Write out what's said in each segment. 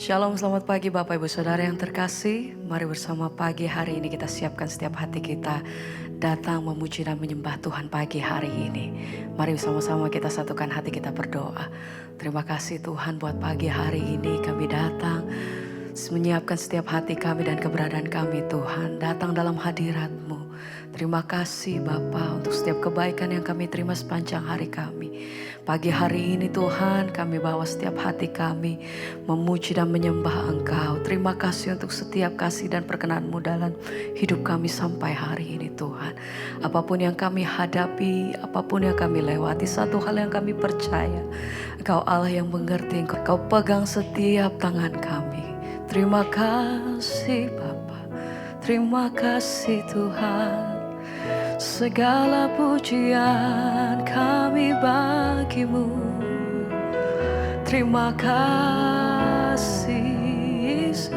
Shalom, selamat pagi Bapak Ibu Saudara yang terkasih. Mari bersama pagi hari ini kita siapkan setiap hati kita datang memuji dan menyembah Tuhan pagi hari ini. Mari bersama-sama kita satukan hati kita berdoa. Terima kasih Tuhan buat pagi hari ini kami datang menyiapkan setiap hati kami dan keberadaan kami Tuhan. Datang dalam hadirat-Mu. Terima kasih Bapa untuk setiap kebaikan yang kami terima sepanjang hari kami. Pagi hari ini Tuhan kami bawa setiap hati kami memuji dan menyembah Engkau. Terima kasih untuk setiap kasih dan perkenan-Mu dalam hidup kami sampai hari ini Tuhan. Apapun yang kami hadapi, apapun yang kami lewati, satu hal yang kami percaya, Engkau Allah yang mengerti, Engkau pegang setiap tangan kami. Terima kasih Bapa, terima kasih Tuhan. Segala pujian kami bagimu. Terima kasih Yesus.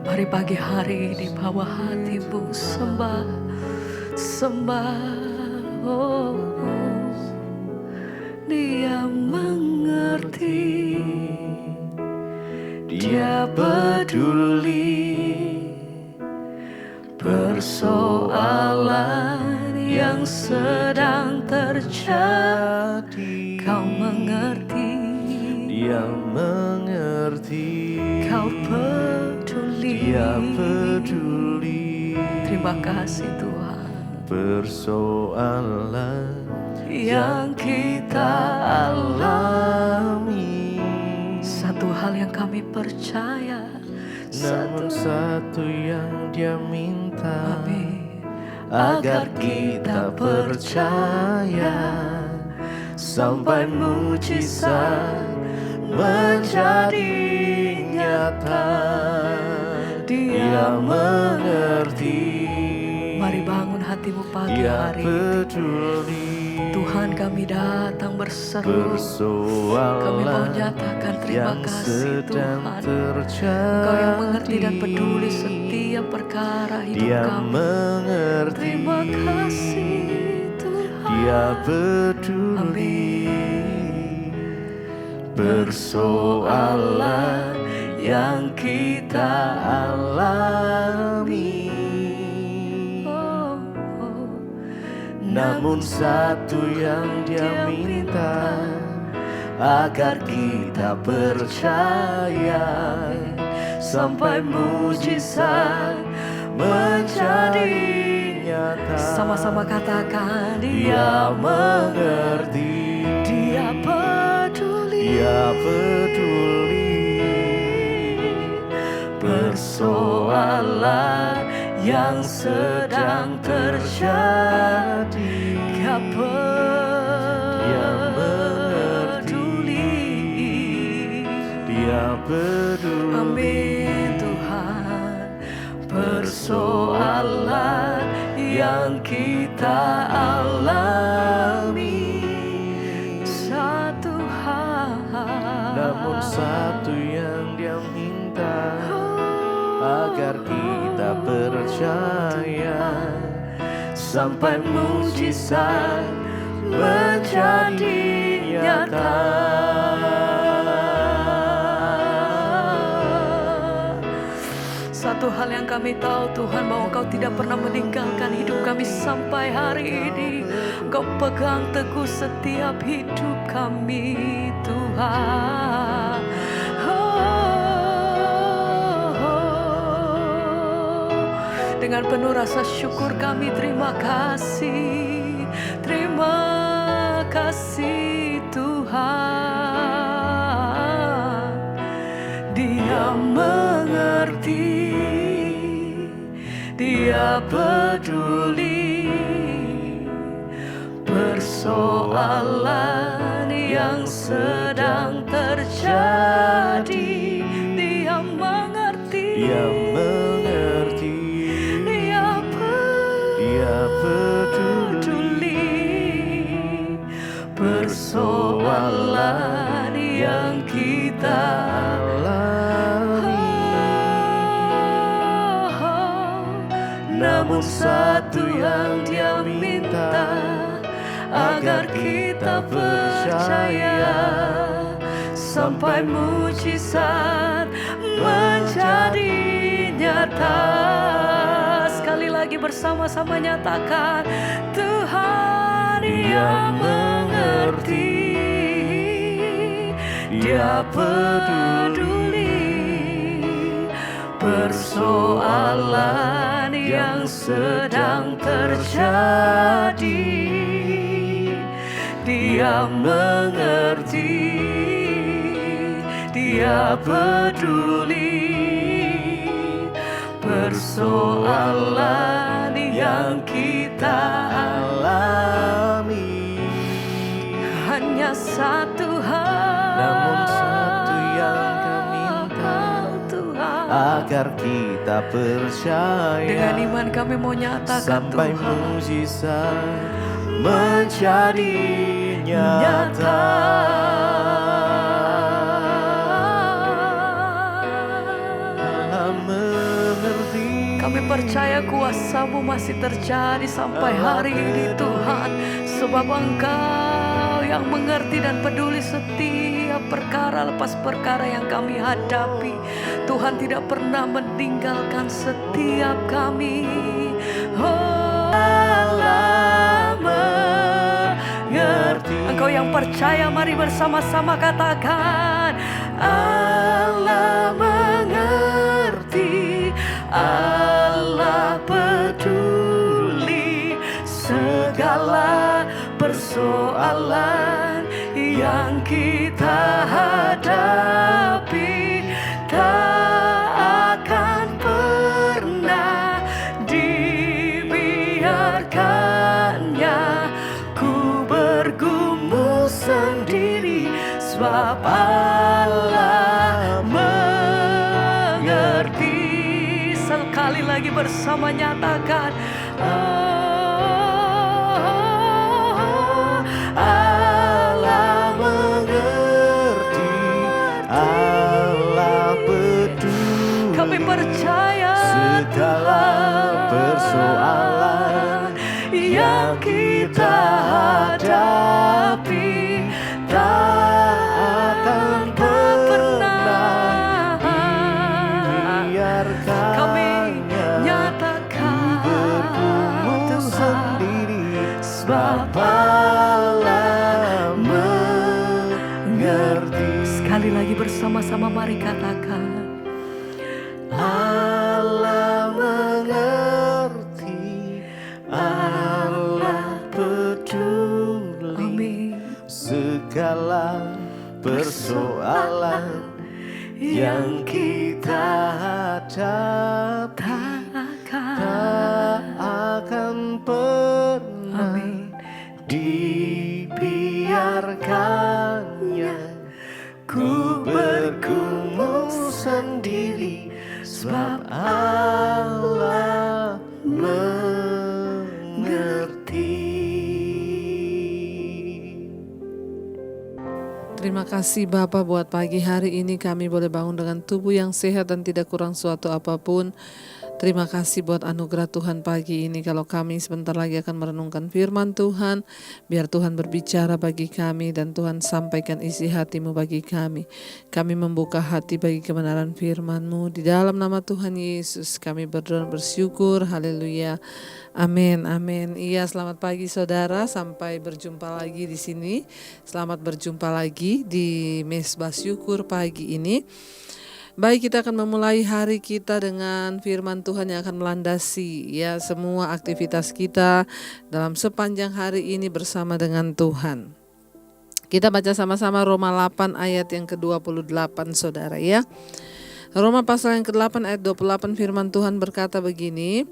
Mari pagi hari ini bawa hatimu sembah, sembah. Oh, Dia mengerti, Dia peduli. Persoalan yang sedang terjadi, Kau mengerti. Dia mengerti. Kau peduli. Dia peduli. Terima kasih Tuhan. Persoalan Yang kita alami, satu hal yang kami percaya, namun satu yang Dia minta, Amin, agar kita percaya sampai mujizat menjadi nyata. Dia mengerti. Mari bangun hatimu pagi Dia hari ini. peduli. Tuhan kami datang berseru, kami mau nyatakan terima yang kasih sedang Tuhan. terjadi. Engkau yang mengerti dan peduli setiap perkara hidup Dia kami. mengerti. Terima kasih Tuhan. Dia peduli. Amin. Persoalan yang kita alami, Oh, oh. namun satu yang Dia minta, agar kita percaya sampai mujizat menjadi nyata. Sama-sama katakan, Dia mengerti. Dia peduli. Dia peduli. Persoalan yang sedang terjadi, Dia peduli. Dia peduli. Amin Tuhan. Persoalan yang kita alami, satu hal, namun satu yang Dia minta, agar kita percaya sampai mujizat menjadi nyata. Satu hal yang kami tahu Tuhan, bahwa Engkau tidak pernah meninggalkan hidup kami sampai hari ini. Engkau pegang teguh setiap hidup kami Tuhan. Dengan penuh rasa syukur kami terima kasih. Terima kasih Tuhan. Dia mengerti, Dia peduli. Persoalan yang sedang terjadi, Dia mengerti. Dia mengerti. Dia peduli. Persoalan yang kita alami, namun satu yang Dia minta, agar kita percaya sampai mujizat menjadi nyata. Sekali lagi bersama-sama nyatakan, Tuhan yang mengerti, Dia peduli persoalan yang sedang terjadi. Dia mengerti, Dia peduli persoalan yang kita alami. Hanya satu hal, namun satu yang kami minta, Tuhan, agar kita percaya. Dengan iman kami mau nyatakan, sampai Tuhan, mujizat menjadi nyata. Kami percaya kuasa-Mu masih terjadi sampai hari ini, Tuhan. Sebab Engkau yang mengerti dan peduli setiap perkara lepas perkara yang kami hadapi. Tuhan tidak pernah meninggalkan setiap kami. Oh, Allah mengerti. Engkau yang percaya, mari bersama-sama katakan, Allah mengerti, Allah peduli segala persoalan yang kita hadapi. Tak akan pernah dibiarkannya ku bergumul sendiri, sebab Allah mengerti. Sekali lagi bersama nyatakan, Allah mengerti, Allah peduli. Kami percaya segala persoalan yang kita hadapi. Tak akan pernah dibiarkan. Kami nyatakan, bergumul Tuhan, sendiri, sebab Allah mengerti. sekali lagi bersama-sama mari katakan, Allah mengerti, Allah peduli. amin. Segala persoalan yang kita hadapi, tak akan pernah Amin. dibiarkannya ku bergumul sendiri, sebab Allah mengerti. Terima kasih Bapa buat pagi hari ini kami boleh bangun dengan tubuh yang sehat dan tidak kurang suatu apapun. Terima kasih buat anugerah Tuhan pagi ini. Kalau kami sebentar lagi akan merenungkan firman Tuhan, biar Tuhan berbicara bagi kami dan Tuhan sampaikan isi hati-Mu bagi kami. Kami membuka hati bagi kebenaran firman-Mu. Di dalam nama Tuhan Yesus kami berdoa bersyukur. Haleluya. Amin, amin. Iya, selamat pagi saudara. Sampai berjumpa lagi di sini. Selamat berjumpa lagi di Mesbah Syukur pagi ini. Baik, kita akan memulai hari kita dengan firman Tuhan yang akan melandasi ya semua aktivitas kita dalam sepanjang hari ini bersama dengan Tuhan. Kita baca sama-sama Roma 8 ayat yang ke-28 saudara ya. Roma pasal yang ke-8 ayat 28 firman Tuhan berkata begini.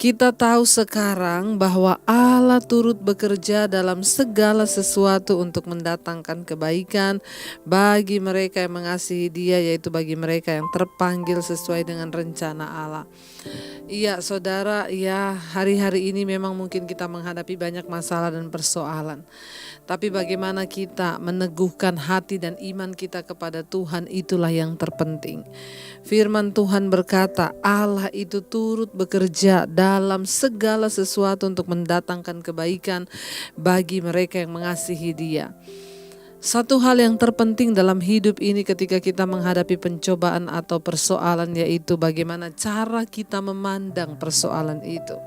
Kita tahu sekarang bahwa Allah turut bekerja dalam segala sesuatu untuk mendatangkan kebaikan bagi mereka yang mengasihi Dia, yaitu bagi mereka yang terpanggil sesuai dengan rencana Allah. Iya saudara, ya hari-hari ini memang mungkin kita menghadapi banyak masalah dan persoalan. Tapi bagaimana kita meneguhkan hati dan iman kita kepada Tuhan, itulah yang terpenting. Firman Tuhan berkata, Allah itu turut bekerja dalam segala sesuatu untuk mendatangkan kebaikan bagi mereka yang mengasihi Dia. Satu hal yang terpenting dalam hidup ini ketika kita menghadapi pencobaan atau persoalan, yaitu bagaimana cara kita memandang persoalan itu.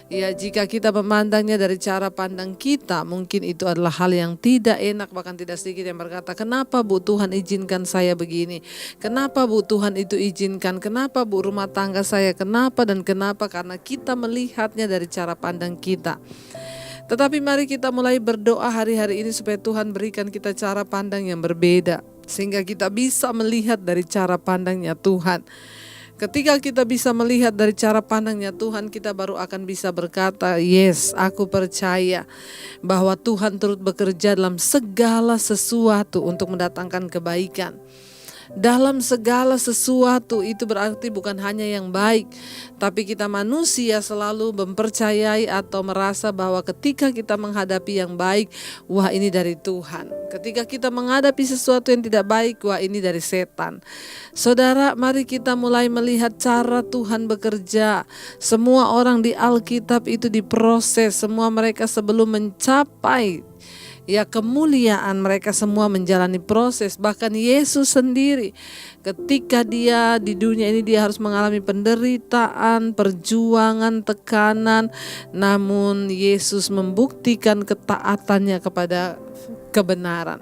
Ya, jika kita memandangnya dari cara pandang kita, mungkin itu adalah hal yang tidak enak, bahkan tidak sedikit yang berkata, kenapa Bu Tuhan izinkan saya begini? Kenapa Bu Tuhan itu izinkan? Kenapa Bu rumah tangga saya? Kenapa dan kenapa? Karena kita melihatnya dari cara pandang kita. Tetapi mari kita mulai berdoa hari-hari ini supaya Tuhan berikan kita cara pandang yang berbeda, sehingga kita bisa melihat dari cara pandangnya Tuhan. Ketika kita bisa melihat dari cara pandangnya Tuhan, kita baru akan bisa berkata, yes, aku percaya bahwa Tuhan turut bekerja dalam segala sesuatu untuk mendatangkan kebaikan. Dalam segala sesuatu itu berarti bukan hanya yang baik, tapi kita manusia selalu mempercayai atau merasa bahwa ketika kita menghadapi yang baik, wah ini dari Tuhan. Ketika kita menghadapi sesuatu yang tidak baik, wah ini dari setan. Saudara, mari kita mulai melihat cara Tuhan bekerja. Semua orang di Alkitab itu diproses, semua mereka sebelum mencapai kemuliaan, mereka semua menjalani proses. Bahkan Yesus sendiri ketika dia di dunia ini, dia harus mengalami penderitaan, perjuangan, tekanan. Namun Yesus membuktikan ketaatannya kepada kebenaran.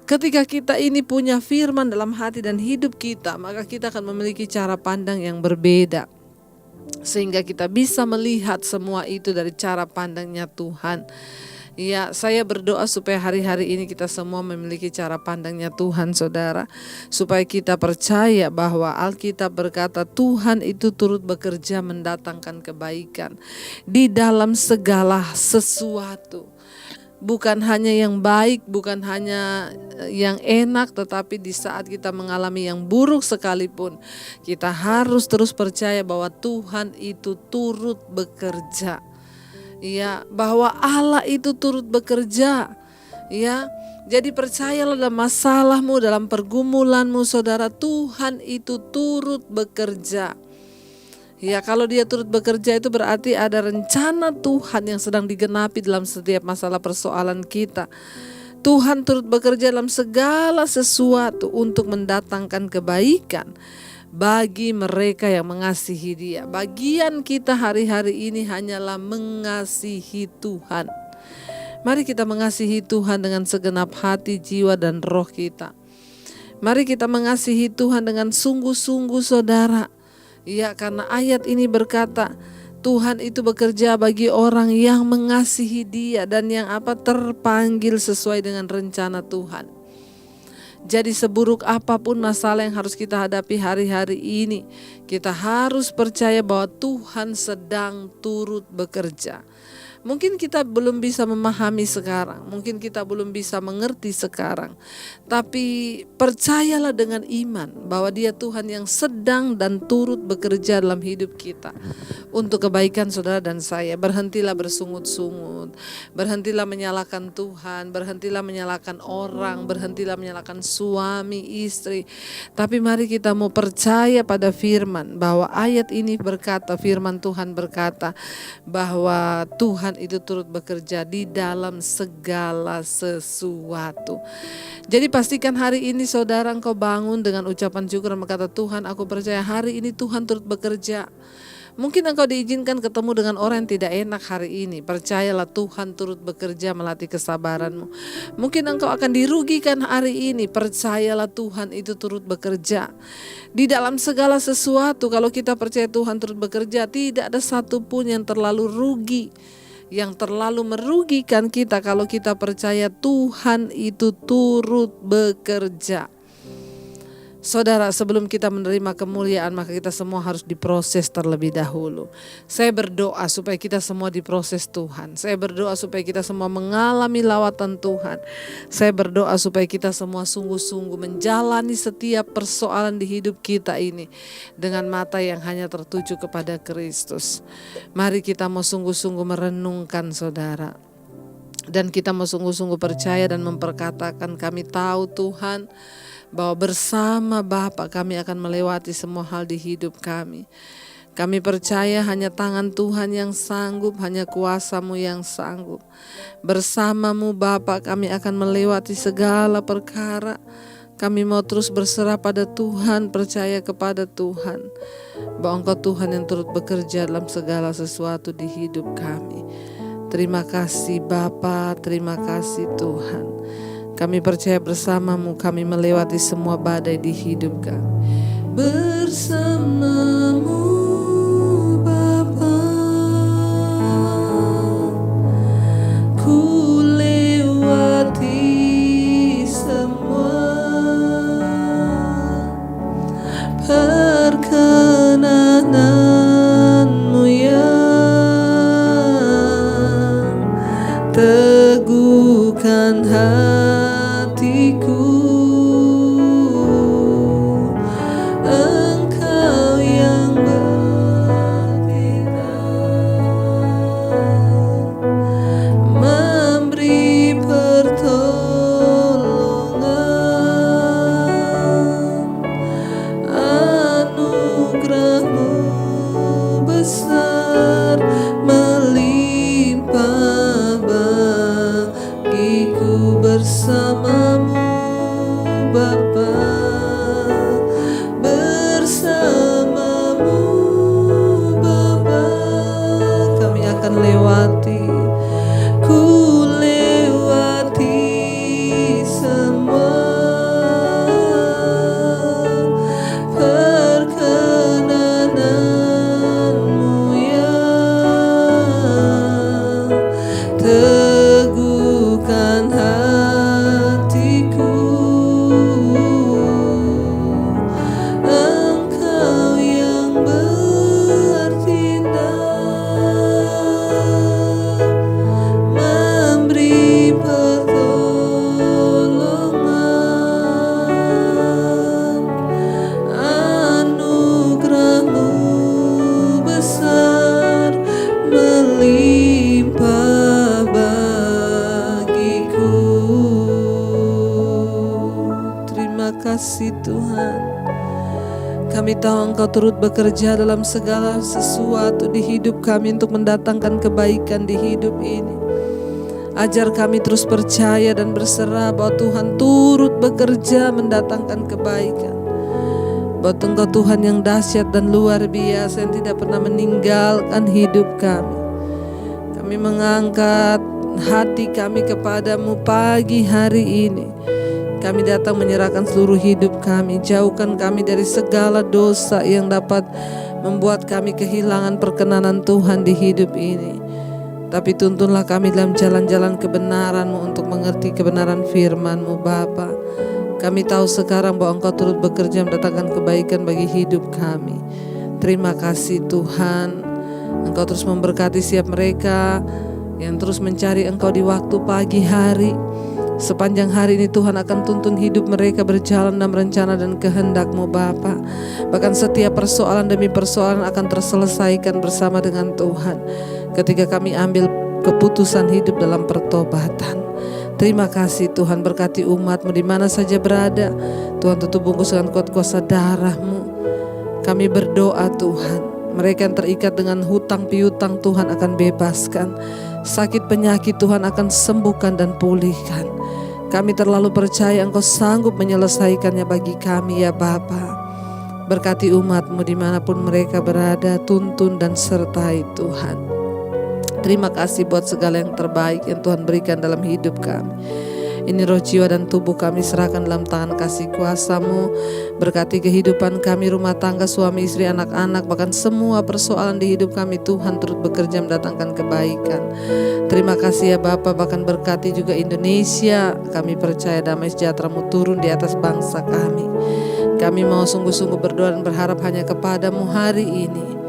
Ketika kita ini punya firman dalam hati dan hidup kita, maka kita akan memiliki cara pandang yang berbeda, sehingga kita bisa melihat semua itu dari cara pandangnya Tuhan. Ya, saya berdoa supaya hari-hari ini kita semua memiliki cara pandangnya Tuhan, saudara. Supaya kita percaya bahwa Alkitab berkata Tuhan itu turut bekerja mendatangkan kebaikan di dalam segala sesuatu. Bukan hanya yang baik, bukan hanya yang enak, tetapi di saat kita mengalami yang buruk sekalipun, kita harus terus percaya bahwa Tuhan itu turut bekerja. Ya, bahwa Allah itu turut bekerja. Ya, jadi percayalah dalam masalahmu, dalam pergumulanmu, saudara, Tuhan itu turut bekerja. Ya, kalau dia turut bekerja itu berarti ada rencana Tuhan yang sedang digenapi dalam setiap masalah persoalan kita. Tuhan turut bekerja dalam segala sesuatu untuk mendatangkan kebaikan bagi mereka yang mengasihi Dia. Bagian kita hari-hari ini hanyalah mengasihi Tuhan. Mari kita mengasihi Tuhan dengan segenap hati, jiwa, dan roh kita. Mari kita mengasihi Tuhan dengan sungguh-sungguh, saudara. Ya, karena ayat ini berkata Tuhan itu bekerja bagi orang yang mengasihi Dia dan yang terpanggil sesuai dengan rencana Tuhan. Jadi seburuk apapun masalah yang harus kita hadapi hari-hari ini, kita harus percaya bahwa Tuhan sedang turut bekerja. Mungkin kita belum bisa memahami sekarang, mungkin kita belum bisa mengerti sekarang, tapi percayalah dengan iman bahwa Dia Tuhan yang sedang dan turut bekerja dalam hidup kita untuk kebaikan saudara dan saya. Berhentilah bersungut-sungut, berhentilah menyalahkan Tuhan, berhentilah menyalahkan orang, berhentilah menyalahkan suami, istri. Tapi mari kita mau percaya pada firman, bahwa ayat ini berkata, firman Tuhan berkata bahwa Tuhan itu turut bekerja di dalam segala sesuatu. Jadi pastikan hari ini saudara engkau bangun dengan ucapan syukur dan berkata, Tuhan, aku percaya hari ini Tuhan turut bekerja. Mungkin engkau diizinkan ketemu dengan orang yang tidak enak hari ini. Percayalah Tuhan turut bekerja melatih kesabaranmu. Mungkin engkau akan dirugikan hari ini. Percayalah Tuhan itu turut bekerja. Di dalam segala sesuatu, kalau kita percaya Tuhan turut bekerja, tidak ada satupun yang terlalu rugi, yang terlalu merugikan kita kalau kita percaya Tuhan itu turut bekerja. Saudara, sebelum kita menerima kemuliaan, maka kita semua harus diproses terlebih dahulu. Saya berdoa supaya kita semua diproses Tuhan. Saya berdoa supaya kita semua mengalami lawatan Tuhan. Saya berdoa supaya kita semua sungguh-sungguh menjalani setiap persoalan di hidup kita ini dengan mata yang hanya tertuju kepada Kristus. Mari kita mau sungguh-sungguh merenungkan, saudara. Dan kita mau sungguh-sungguh percaya dan memperkatakan, kami tahu Tuhan bahwa bersama Bapa kami akan melewati semua hal di hidup kami. Kami percaya hanya tangan Tuhan yang sanggup, hanya kuasa-Mu yang sanggup. Bersama-Mu Bapa kami akan melewati segala perkara. Kami mau terus berserah pada Tuhan, percaya kepada Tuhan, bahwa Engkau Tuhan yang turut bekerja dalam segala sesuatu di hidup kami. Terima kasih Bapa, terima kasih Tuhan. Kami percaya bersama-Mu kami melewati semua badai di hidup kami. Bersama-Mu Bapa, ku lewati semua perkenanan-Mu yang teguhkan hatiku. Engkau yang bertindak, memberi pertolongan. Anugerah-Mu besar melimpah bagiku. Bersama-Mu Bapa, bersama-Mu Bapa kami akan lewati, ku lewati semua perkenanan-Mu yang teguhkan hatiku. Engkau yang bertindak, memberi pertolongan. Anugerah-Mu besar melimpah bagiku. Terima kasih Tuhan. Kami tahu Engkau turut bekerja dalam segala sesuatu di hidup kami untuk mendatangkan kebaikan di hidup ini. Ajar kami terus percaya dan berserah bahwa Tuhan turut bekerja mendatangkan kebaikan. Bahwa Engkau Tuhan yang dahsyat dan luar biasa yang tidak pernah meninggalkan hidup kami. Kami mengangkat hati kami kepadamu pagi hari ini. Kami datang menyerahkan seluruh hidup kami. Jauhkan kami dari segala dosa yang dapat membuat kami kehilangan perkenanan Tuhan di hidup ini. Tapi tuntunlah kami dalam jalan-jalan kebenaran-Mu untuk mengerti kebenaran firman-Mu Bapa. Kami tahu sekarang bahwa Engkau turut bekerja mendatangkan kebaikan bagi hidup kami. Terima kasih Tuhan. Engkau terus memberkati setiap mereka yang terus mencari Engkau di waktu pagi hari. Sepanjang hari ini Tuhan akan tuntun hidup mereka berjalan dalam rencana dan kehendak-Mu Bapa. Bahkan setiap persoalan demi persoalan akan terselesaikan bersama dengan Tuhan ketika kami ambil keputusan hidup dalam pertobatan. Terima kasih Tuhan, berkati umat-Mu di mana saja berada. Tuhan tutup bungkus dengan kuasa darah-Mu. Kami berdoa Tuhan, mereka yang terikat dengan hutang piutang Tuhan akan bebaskan. Sakit penyakit Tuhan akan sembuhkan dan pulihkan. Kami terlalu percaya Engkau sanggup menyelesaikannya bagi kami ya Bapa. Berkati umat-Mu dimanapun mereka berada, tuntun dan sertai Tuhan. Terima kasih buat segala yang terbaik yang Tuhan berikan dalam hidup kami. Ini roh, jiwa dan tubuh kami serahkan dalam tangan kasih kuasa-Mu. Berkati kehidupan kami, rumah tangga, suami, istri, anak-anak, bahkan semua persoalan di hidup kami. Tuhan turut bekerja mendatangkan kebaikan. Terima kasih ya Bapa, bahkan berkati juga Indonesia. Kami percaya damai sejahtera-Mu turun di atas bangsa kami. Kami mau sungguh-sungguh berdoa dan berharap hanya kepada-Mu hari ini.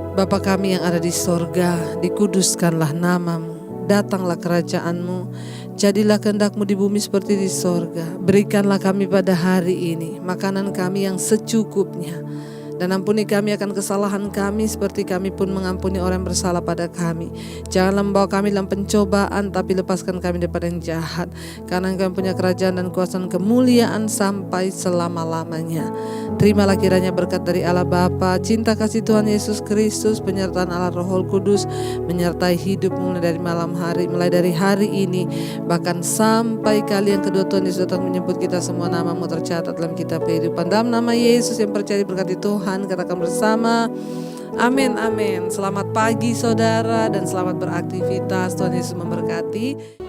Bapa kami yang ada di sorga, dikuduskanlah nama-Mu, datanglah kerajaan-Mu, jadilah kehendak-Mu di bumi seperti di sorga. Berikanlah kami pada hari ini makanan kami yang secukupnya, Dan ampuni kami akan kesalahan kami seperti kami pun mengampuni orang yang bersalah pada kami. Janganlah membawa kami dalam pencobaan, tapi lepaskan kami daripada yang jahat. Karena Engkau yang punya kerajaan dan kuasa dan kemuliaan sampai selama-lamanya. Terimalah kiranya berkat dari Allah Bapa, cinta kasih Tuhan Yesus Kristus, penyertaan Allah Roh Kudus menyertai hidupmu mulai dari hari ini, bahkan sampai kali yang kedua Tuhan Yesus datang menyebut kita semua namamu tercatat dalam kitab kehidupan. Dalam nama Yesus yang percaya diberkati Tuhan, katakan bersama, amin, amin. Selamat pagi saudara dan selamat beraktivitas. Tuhan Yesus memberkati.